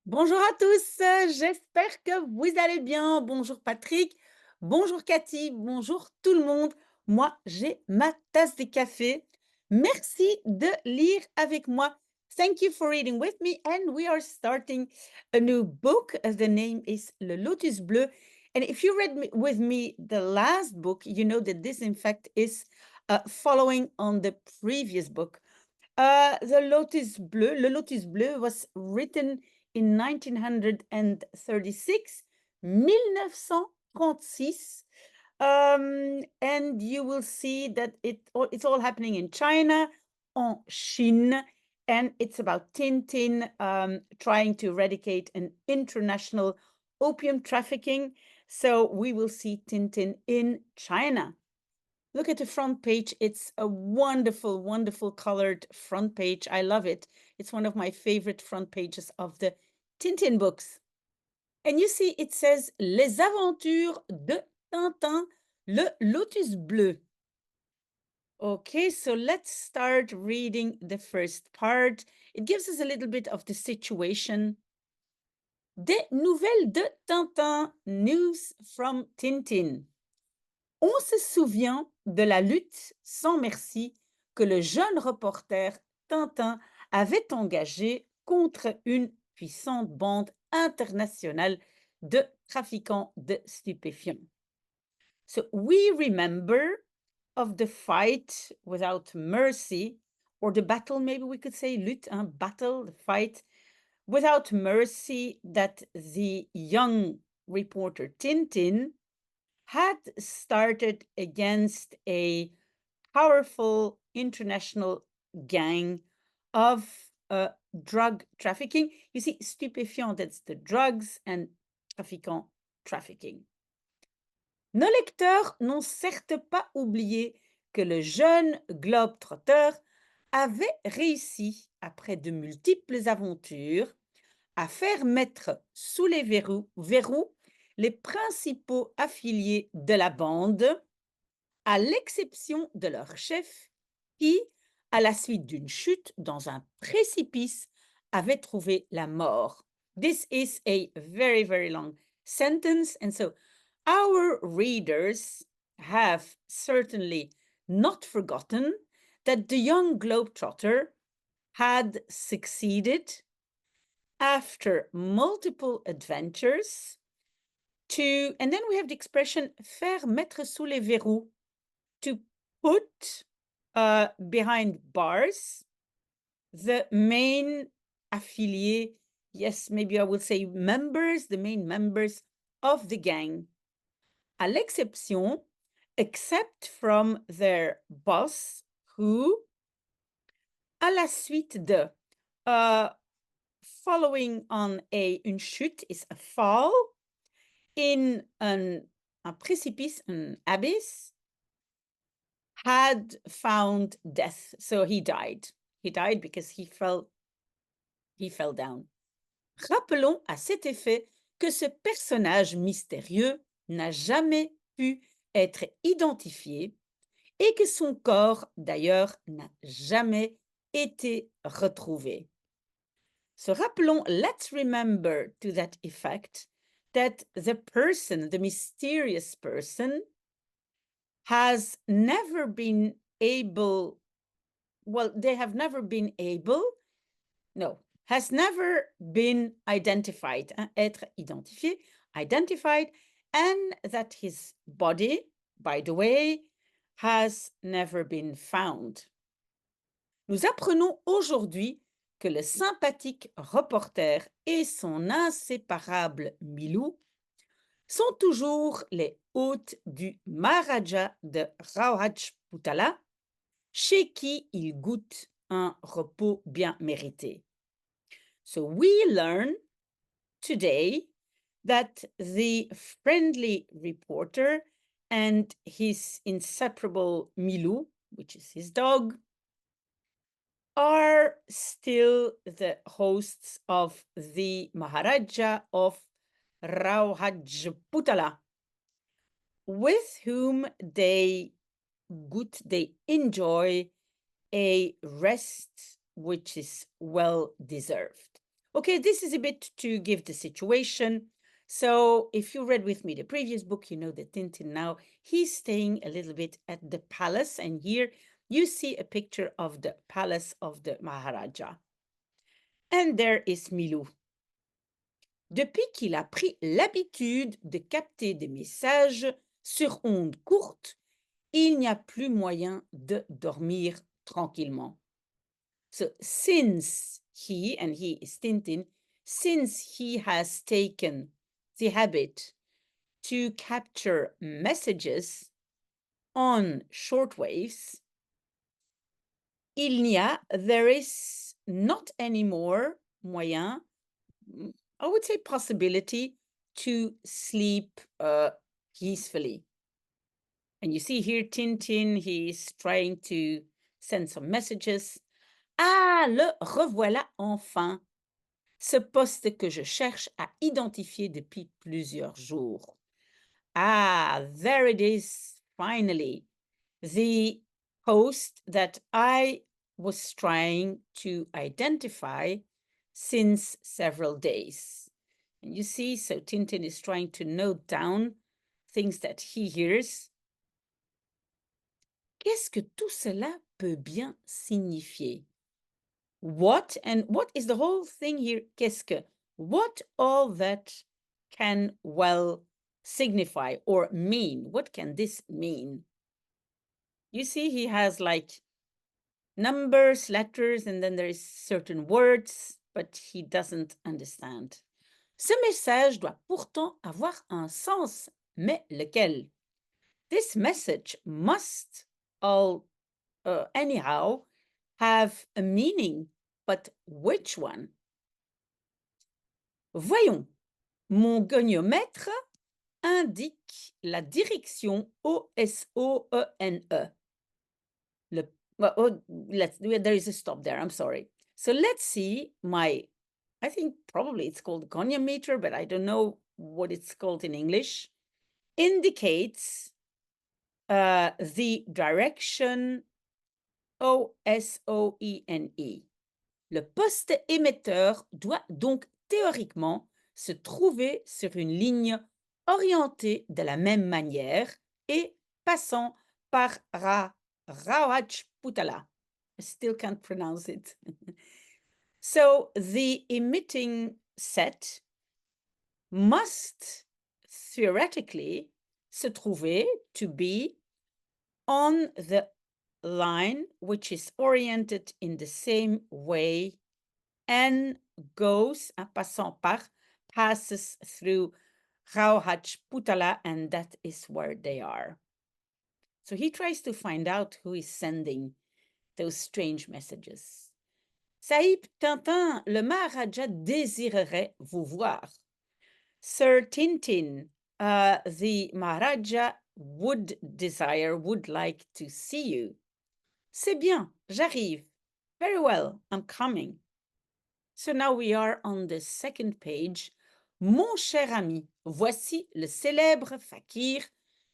Bonjour à tous, j'espère que vous allez bien. Bonjour Patrick, bonjour Cathy, bonjour tout le monde. Moi, j'ai ma tasse de café. Merci de lire avec moi. Thank you for reading with me, and we are starting a new book. The name is Le Lotus Bleu. And if you read with me the last book, you know that this, in fact, is following on the previous book. The Lotus Bleu, Le Lotus Bleu was written in 1936, 1936. And you will see that it's all happening in China, en Chine, and it's about Tintin trying to eradicate an international opium trafficking. So we will see Tintin in China. Look at the front page. It's a wonderful, wonderful colored front page. I love it. It's one of my favorite front pages of the Tintin books. And you see, it says Les aventures de Tintin, le lotus bleu. Okay, so let's start reading the first part. It gives us a little bit of the situation. Des nouvelles de Tintin, news from Tintin. On se souvient de la lutte sans merci que le jeune reporter Tintin avait engagée contre une puissante bande internationale de trafiquants de stupéfiants. So we remember of the fight without mercy, or the battle, maybe we could say, lutte, battle, the fight without mercy that the young reporter Tintin had started against a powerful international gang of drug trafficking. You see, stupéfiant, that's the drugs, and trafiquant, trafficking. Nos lecteurs n'ont certes pas oublié que le jeune globe-trotter avait réussi, après de multiples aventures, à faire mettre sous les verrous les principaux affiliés de la bande, à l'exception de leur chef qui, à la suite d'une chute dans un précipice, avait trouvé la mort. This is a very, very long sentence, and so our readers have certainly not forgotten that the young globetrotter had succeeded after multiple adventures to, and then we have the expression faire mettre sous les verrous, to put behind bars the main affiliés, yes, maybe I would say members, the main members of the gang, à l'exception, except from their boss, who, à la suite de, following on une chute is a fall, in un précipice, un abyss, had found death. So he died. He died because he fell down. Rappelons à cet effet que ce personnage mystérieux n'a jamais pu être identifié et que son corps, d'ailleurs, n'a jamais été retrouvé. So rappelons, let's remember to that effect that the person, the mysterious person, has never been able, well, they have never been able, no, has never been identified, être identifié, identified, and that his body, by the way, has never been found. Nous apprenons aujourd'hui que le sympathique reporter et son inséparable Milou sont toujours les hôtes du Maharaja de Rajputana, chez qui ils goûtent un repos bien mérité. So we learn today that the friendly reporter and his inseparable Milou, which is his dog, are still the hosts of the Maharaja of Rajputana, with whom they enjoy a rest which is well deserved. Okay, this is a bit to give the situation. So if you read with me the previous book, you know that Tintin now, he's staying a little bit at the palace. And here you see a picture of the palace of the Maharaja. And there is Milou. Depuis qu'il a pris l'habitude de capter des messages sur ondes courtes, il n'y a plus moyen de dormir tranquillement. So since he, and he is Tintin, since he has taken the habit to capture messages on shortwaves, there is not anymore moyen, I would say possibility, to sleep peacefully. And you see here Tintin, he's trying to send some messages. Ah, le revoilà enfin! Ce poste que je cherche à identifier depuis plusieurs jours. Ah, there it is, finally. The post that I was trying to identify since several days. And you see, so Tintin is trying to note down things that he hears. Qu'est-ce que tout cela peut bien signifier? What is the whole thing here? Qu'est-ce que? What all that can well signify or mean? What can this mean? You see, he has like numbers, letters, and then there is certain words, but he doesn't understand. Ce message doit pourtant avoir un sens, mais lequel? This message must all anyhow have a meaning, but which one? Voyons, mon goniomètre indique la direction OSOENE. There is a stop there, I'm sorry. So let's see I think probably it's called goniometer, but I don't know what it's called in English, indicates the direction OSOENE. Le poste émetteur doit donc théoriquement se trouver sur une ligne orientée de la même manière et passant par Rajputana. I still can't pronounce it. So the emitting set must theoretically se trouver to be on the line which is oriented in the same way and goes, en passant par, passes through Rajputana, and that is where they are. So he tries to find out who is sending those strange messages. Sahib Tintin, le Maharaja désirerait vous voir. Sir Tintin, the Maharaja would like to see you. C'est bien, j'arrive. Very well, I'm coming. So now we are on the second page. Mon cher ami, voici le célèbre fakir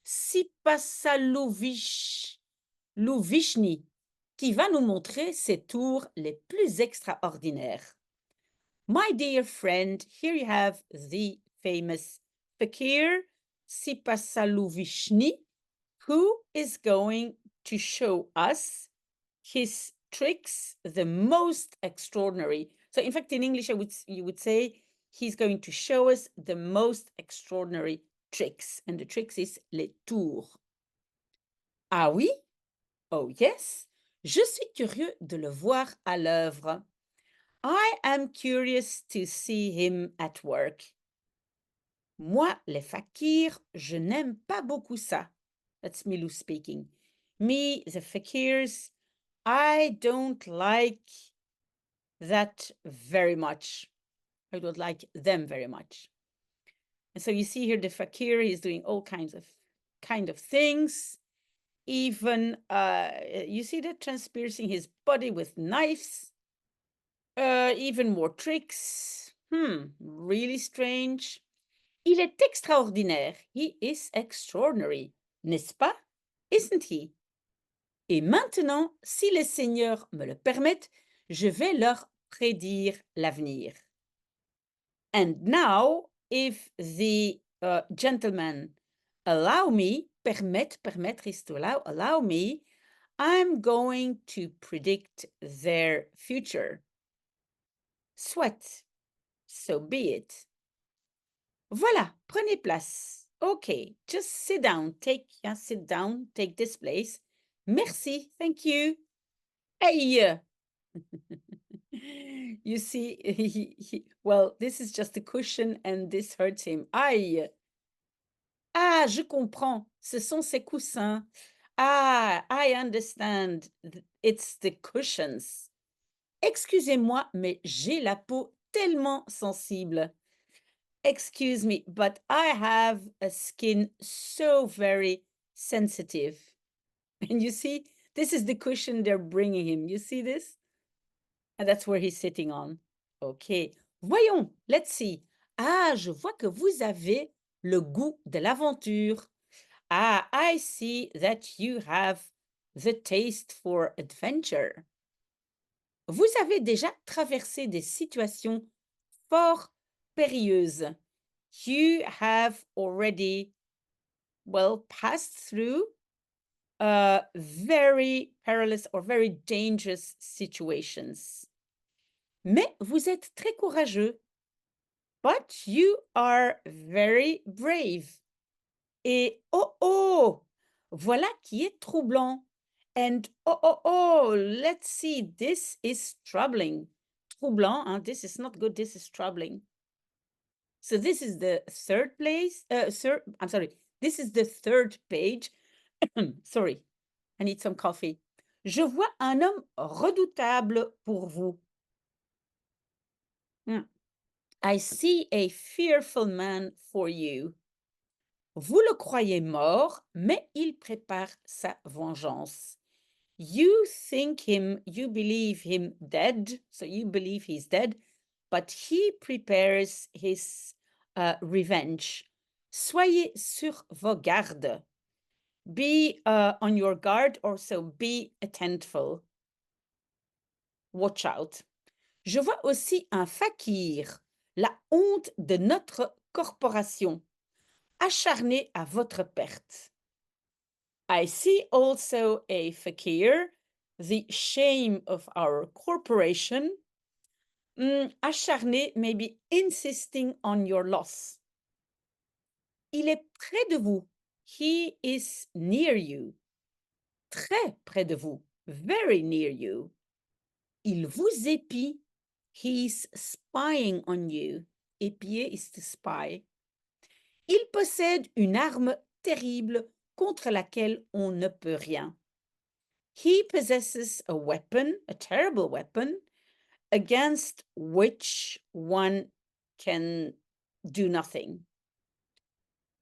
Sipassalouvichni qui va nous montrer ses tours les plus extraordinaires. My dear friend, here you have the famous fakir Sipassalouvichni, who is going to show us his tricks, the most extraordinary. So in fact, in English, you would say he's going to show us the most extraordinary tricks. And the tricks is les tours. Ah oui? Oh yes? Je suis curieux de le voir à l'œuvre. I am curious to see him at work. Moi, les fakirs, je n'aime pas beaucoup ça. That's Milou speaking. Me, the fakirs, I don't like that very much. I don't like them very much. And so you see here the fakir is doing all kinds of things. Even you see that transpiercing his body with knives. Even more tricks. Really strange. Il est extraordinaire. He is extraordinary. N'est-ce pas? Isn't he? Et maintenant, si les seigneurs me le permettent, je vais leur prédire l'avenir. And now, if the gentleman allow me, permettre is to allow me, I'm going to predict their future. Soit, so be it. Voilà, prenez place. Okay, just sit down. Sit down, take this place. Merci, thank you. Hey! You see, well, this is just a cushion and this hurts him. Aïe! Ah, je comprends. Ce sont ces coussins. Ah, I understand. It's the cushions. Excusez-moi, mais j'ai la peau tellement sensible. Excuse me, but I have a skin so very sensitive. And you see, this is the cushion they're bringing him. You see this? And that's where he's sitting on. OK. Voyons, let's see. Ah, je vois que vous avez le goût de l'aventure. Ah, I see that you have the taste for adventure. Vous avez déjà traversé des situations fort périlleuses. You have already, well, passed through very perilous or very dangerous situations. Mais vous êtes très courageux. But you are very brave. Et oh oh, voilà qui est troublant. And oh oh oh, let's see, this is troubling. Troublant, hein? This is not good, this is troubling. So this is the third place, I'm sorry, this is the third page. Sorry, I need some coffee. Je vois un homme redoutable pour vous. I see a fearful man for you. Vous le croyez mort, mais il prépare sa vengeance. You believe him dead, so you believe he's dead, but he prepares his revenge. Soyez sur vos gardes. Be on your guard, or so be attentive. Watch out. Je vois aussi un fakir, la honte de notre corporation, acharné à votre perte. I see also a fakir, the shame of our corporation, acharné, maybe insisting on your loss. Il est près de vous. He is near you. Très près de vous. Very near you. Il vous épie. He's spying on you. Épier is to spy. Il possède une arme terrible contre laquelle on ne peut rien. He possesses a weapon, a terrible weapon, against which one can do nothing.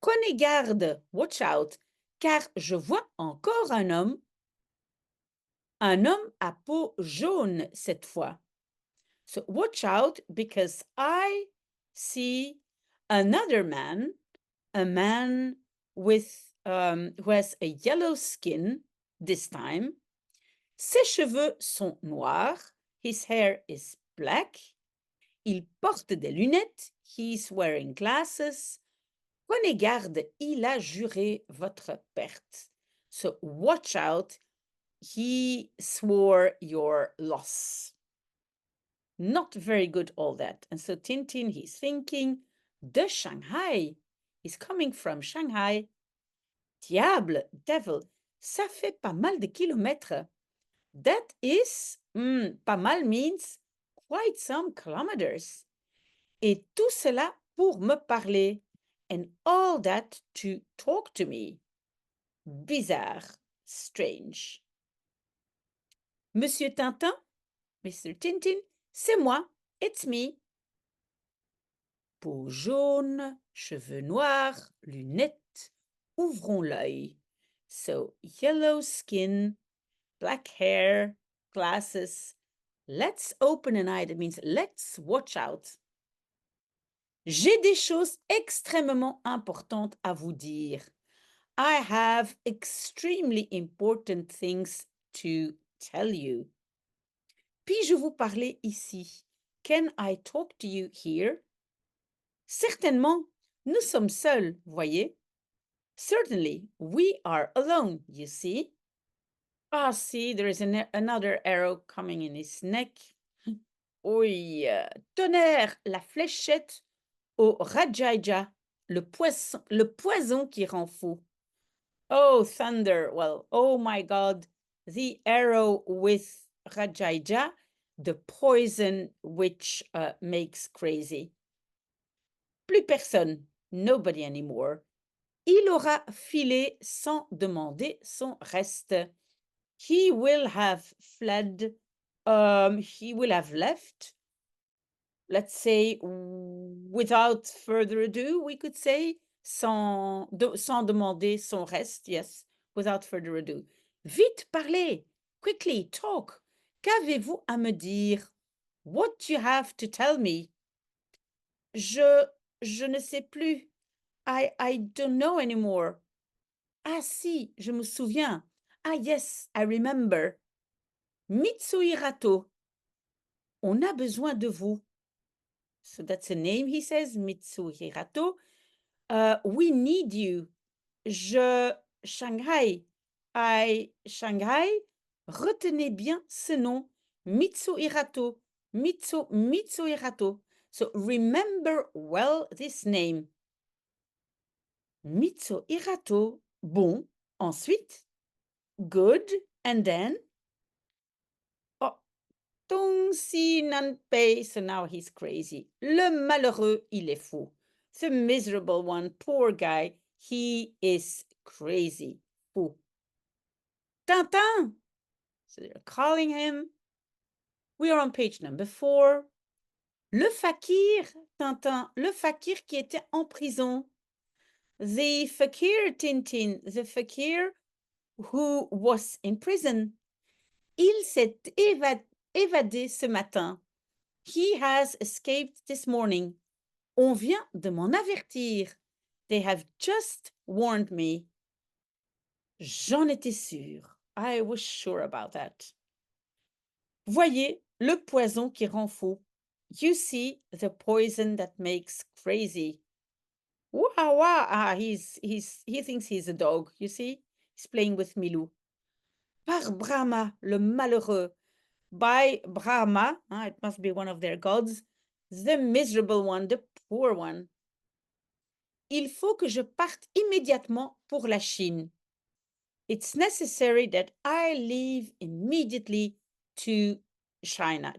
Prenez garde, watch out, car je vois encore un homme à peau jaune cette fois. So watch out, because I see another man, a man with who has a yellow skin this time. Ses cheveux sont noirs. His hair is black. Il porte des lunettes. He's wearing glasses. Prenez garde, il a juré votre perte. So watch out, he swore your loss. Not very good, all that. And so Tintin, he's thinking, de Shanghai. He's coming from Shanghai. Diable, devil, ça fait pas mal de kilomètres. That is, pas mal means quite some kilometers. Et tout cela pour me parler. And all that to talk to me. Bizarre, strange. Monsieur Tintin, Mr. Tintin, c'est moi, it's me. Peau jaune, cheveux noirs, lunettes, ouvrons l'œil. So, yellow skin, black hair, glasses. Let's open an eye. That means let's watch out. J'ai des choses extrêmement importantes à vous dire. I have extremely important things to tell you. Puis-je vous parler ici? Can I talk to you here? Certainement, nous sommes seuls, voyez. Certainly, we are alone, you see. Ah, see, there is another arrow coming in his neck. Oui, tonnerre, la fléchette au Rajaija, le poison qui rend fou. Oh, thunder, well, oh my God, the arrow with Rajaija, the poison which makes crazy. Plus personne, nobody anymore. Il aura filé sans demander son reste. He will have fled, he will have left, let's say, without further ado, we could say, sans demander son reste, yes, without further ado. Vite, parlez, quickly, talk. Qu'avez-vous à me dire? What do you have to tell me? Je ne sais plus. I don't know anymore. Ah si, je me souviens. Ah yes, I remember. Mitsuhirato. On a besoin de vous. So that's a name, he says, Mitsuhirato. We need you. Shanghai. Shanghai. Retenez bien ce nom. Mitsuhirato. Mitsuhirato. So remember well this name. Mitsuhirato. Bon. Ensuite. Good. And then. Oh. Tong Si Nan Pei. So now he's crazy. Le malheureux, il est fou. The miserable one, poor guy, he is crazy. Fou. Tintin. So they're calling him. We are on page number 4. Le fakir, Tintin, le fakir qui était en prison. The fakir, Tintin, the fakir who was in prison. Il s'est évadé ce matin. He has escaped this morning. On vient de m'en avertir. They have just warned me. J'en étais sûre. I was sure about that. Voyez le poison qui rend fou. You see the poison that makes crazy. Wow, wow. Ah, he thinks he's a dog, you see? He's playing with Milou. Par Brahma, le malheureux. By Brahma, it must be one of their gods, the miserable one, the poor one. Il faut que je parte immédiatement pour la Chine. It's necessary that I leave immediately to China.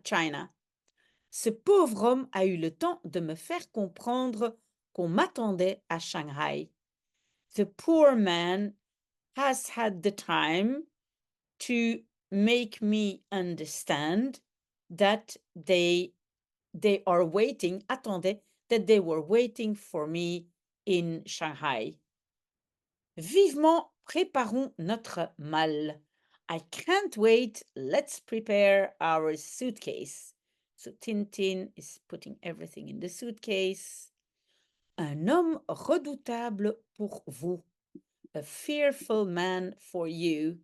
Ce pauvre homme a eu le temps de me faire comprendre qu'on m'attendait à Shanghai. The poor man has had the time to make me understand that they are waiting, attendez, that they were waiting for me in Shanghai. Vivement, préparons notre malle. I can't wait. Let's prepare our suitcase. So Tintin is putting everything in the suitcase. Un homme redoutable pour vous. A fearful man for you.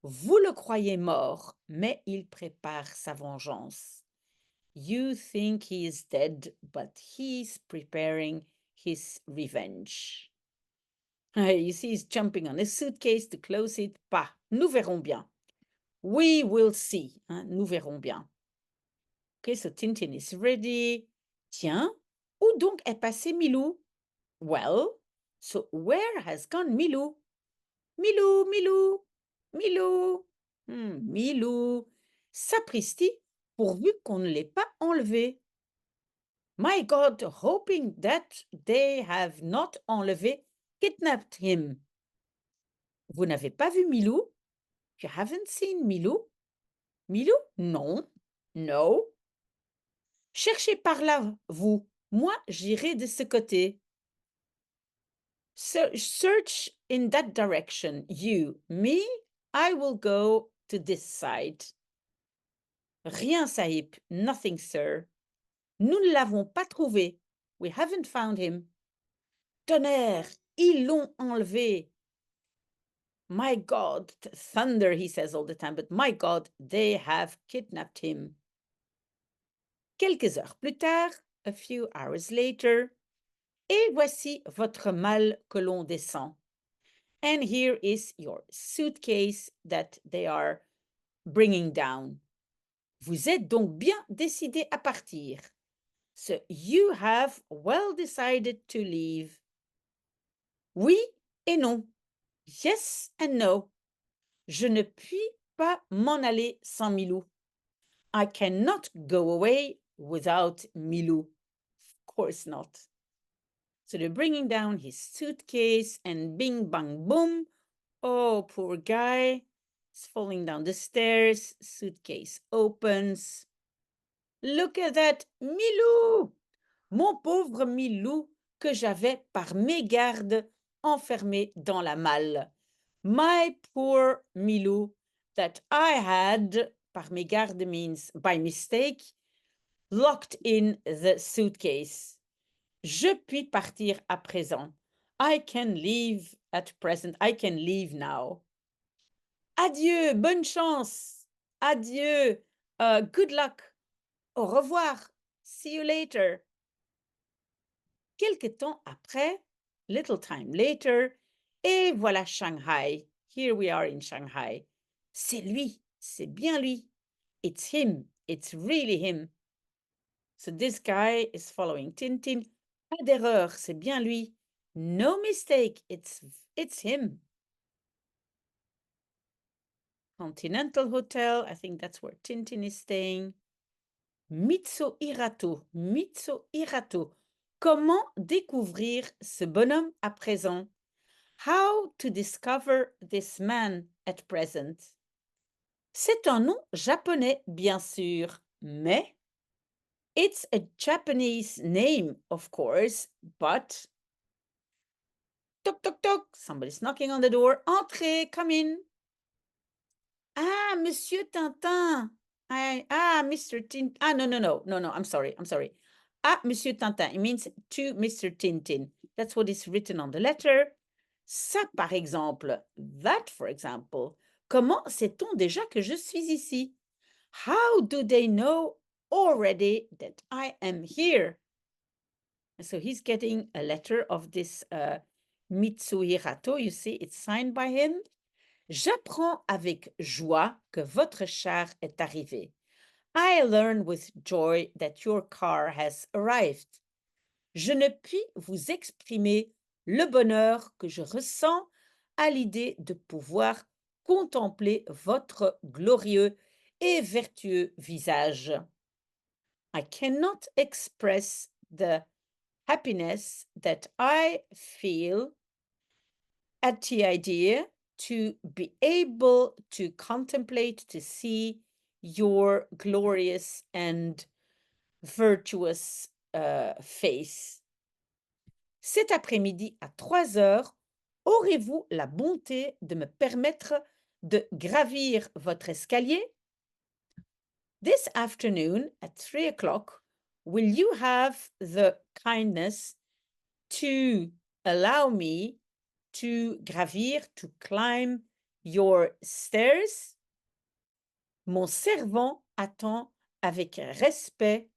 Vous le croyez mort, mais il prépare sa vengeance. You think he is dead, but he's preparing his revenge. You see, he's jumping on his suitcase to close it. Pas. Nous verrons bien. We will see. Nous verrons bien. Okay, so Tintin is ready. Tiens, où donc est passé Milou? Well, so where has gone Milou? Milou, Milou, Milou. Milou. Sapristi, pourvu qu'on ne l'ait pas enlevé. My God, hoping that they have not enlevé, kidnapped him. Vous n'avez pas vu Milou? You haven't seen Milou? Milou? Non. No. Cherchez par là, vous. Moi, j'irai de ce côté. Search in that direction. You. Me? I will go to this side. Rien, Sahib. Nothing, sir. Nous ne l'avons pas trouvé. We haven't found him. Tonnerre, ils l'ont enlevé. My God, thunder, he says all the time, but my God, they have kidnapped him. Quelques heures plus tard, a few hours later, Et voici votre malle que l'on descend. And here is your suitcase that they are bringing down. Vous êtes donc bien décidé à partir. So you have well decided to leave. Oui et non. Yes and no. Je ne puis pas m'en aller sans Milou. I cannot go away without Milou. Of course not. So they're bringing down his suitcase and bing, bang, boom. Oh, poor guy. He's falling down the stairs. Suitcase opens. Look at that, Milou! Mon pauvre Milou que j'avais par mégarde enfermé dans la malle. My poor Milou that I had, par mégarde means by mistake, locked in the suitcase. Je puis partir à présent. I can leave at present. I can leave now. Adieu, bonne chance. Adieu, good luck. Au revoir. See you later. Quelque temps après, little time later, et voilà Shanghai. Here we are in Shanghai. C'est lui, c'est bien lui. It's him, it's really him. So this guy is following Tintin. Pas d'erreur, c'est bien lui. No mistake, it's him. Continental Hotel, I think that's where Tintin is staying. Mitsu Hirato, Mitsu Hirato. Comment découvrir ce bonhomme à présent? How to discover this man at present? C'est un nom japonais, bien sûr, mais it's a Japanese name, of course, but toc, toc, toc, somebody's knocking on the door. Entrez, come in. Ah, Monsieur Tintin. Mr. Tintin. No, I'm sorry. Ah, Monsieur Tintin. It means to Mr. Tintin. That's what is written on the letter. Ça, par exemple, that, for example. Comment sait-on déjà que je suis ici? How do they know already that I am here? So he's getting a letter of this Mitsuhirato. You see, it's signed by him. J'apprends avec joie que votre char est arrivé. I learn with joy that your car has arrived. Je ne puis vous exprimer le bonheur que je ressens à l'idée de pouvoir contempler votre glorieux et vertueux visage. I cannot express the happiness that I feel at the idea to be able to contemplate, to see your glorious and virtuous face. Cet après-midi à 3 heures, aurez-vous la bonté de me permettre de gravir votre escalier? This afternoon at 3 o'clock, will you have the kindness to allow me to gravir, to climb your stairs? Mon servant attend avec respect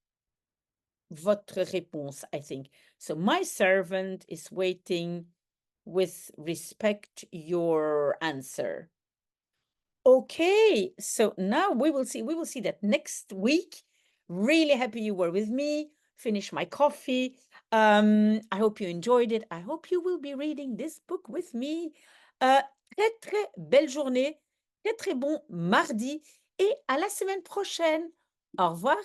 votre réponse, I think. So my servant is waiting with respect your answer. Okay, so now we will see that next week. Really happy you were with me. Finish my coffee. I hope you enjoyed it. I hope you will be reading this book with me. Très, très belle journée. Très, très bon mardi. Et à la semaine prochaine. Au revoir.